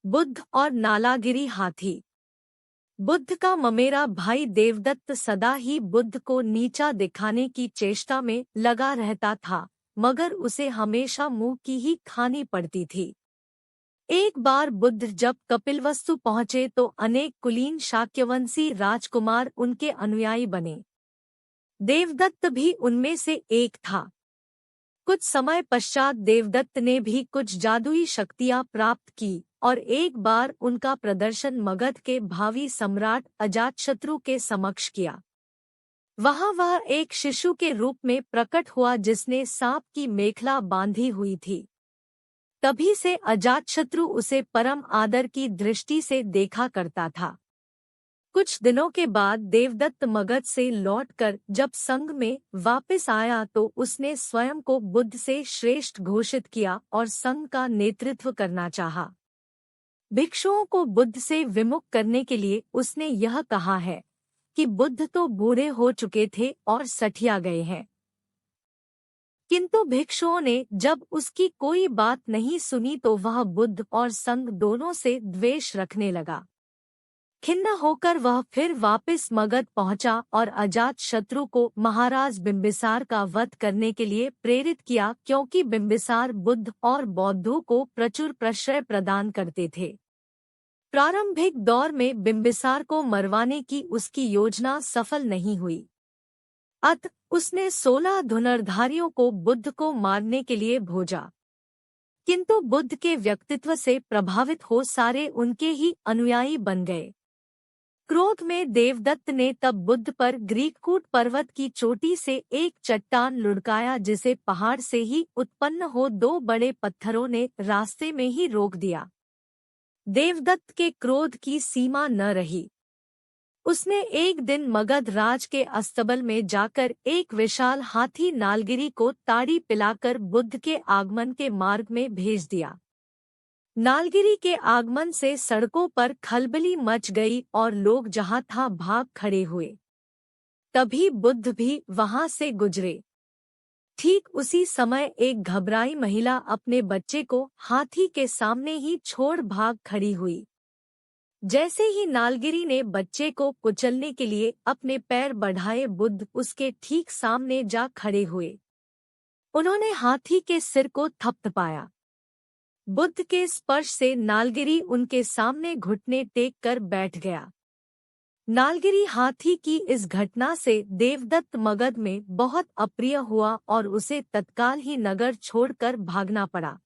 बुद्ध और नालागिरी हाथी। बुद्ध का ममेरा भाई देवदत्त सदा ही बुद्ध को नीचा दिखाने की चेष्टा में लगा रहता था, मगर उसे हमेशा मुंह की ही खानी पड़ती थी। एक बार बुद्ध जब कपिलवस्तु पहुंचे तो अनेक कुलीन शाक्यवंशी राजकुमार उनके अनुयायी बने। देवदत्त भी उनमें से एक था। कुछ समय पश्चात देवदत्त ने भी कुछ जादुई शक्तियां प्राप्त की और एक बार उनका प्रदर्शन मगध के भावी सम्राट अजातशत्रु के समक्ष किया। वहां वह एक शिशु के रूप में प्रकट हुआ जिसने सांप की मेखला बांधी हुई थी। तभी से अजातशत्रु उसे परम आदर की दृष्टि से देखा करता था। कुछ दिनों के बाद देवदत्त मगध से लौटकर जब संघ में वापस आया तो उसने स्वयं को बुद्ध से श्रेष्ठ घोषित किया और संघ का नेतृत्व करना चाहा। भिक्षुओं को बुद्ध से विमुख करने के लिए उसने यह कहा है कि बुद्ध तो बूढ़े हो चुके थे और सठिया गए हैं। किंतु भिक्षुओं ने जब उसकी कोई बात नहीं सुनी तो वह बुद्ध और संघ दोनों से द्वेष रखने लगा। खिन्न होकर वह फिर वापस मगध पहुंचा और अजातशत्रु को महाराज बिंबिसार का वध करने के लिए प्रेरित किया, क्योंकि बिंबिसार बुद्ध और बौद्धों को प्रचुर प्रश्रय प्रदान करते थे। प्रारंभिक दौर में बिंबिसार को मरवाने की उसकी योजना सफल नहीं हुई। अतः उसने 16 धनुर्धारियों को बुद्ध को मारने के लिए भेजा, किंतु बुद्ध के व्यक्तित्व से प्रभावित हो सारे उनके ही अनुयायी बन गए। क्रोध में देवदत्त ने तब बुद्ध पर ग्रीककूट पर्वत की चोटी से एक चट्टान लुढ़काया, जिसे पहाड़ से ही उत्पन्न हो 2 बड़े पत्थरों ने रास्ते में ही रोक दिया। देवदत्त के क्रोध की सीमा न रही। उसने एक दिन मगध राज के अस्तबल में जाकर एक विशाल हाथी नालगिरी को ताड़ी पिलाकर बुद्ध के आगमन के मार्ग में भेज दिया। नालगिरी के आगमन से सड़कों पर खलबली मच गई और लोग जहां था भाग खड़े हुए। तभी बुद्ध भी वहां से गुजरे। ठीक उसी समय एक घबराई महिला अपने बच्चे को हाथी के सामने ही छोड़ भाग खड़ी हुई। जैसे ही नालगिरी ने बच्चे को कुचलने के लिए अपने पैर बढ़ाए, बुद्ध उसके ठीक सामने जा खड़े हुए। उन्होंने हाथी के सिर को थपथपाया। बुद्ध के स्पर्श से नालगिरी उनके सामने घुटने टेक कर बैठ गया। नालगिरी हाथी की इस घटना से देवदत्त मगध में बहुत अप्रिय हुआ और उसे तत्काल ही नगर छोड़कर भागना पड़ा।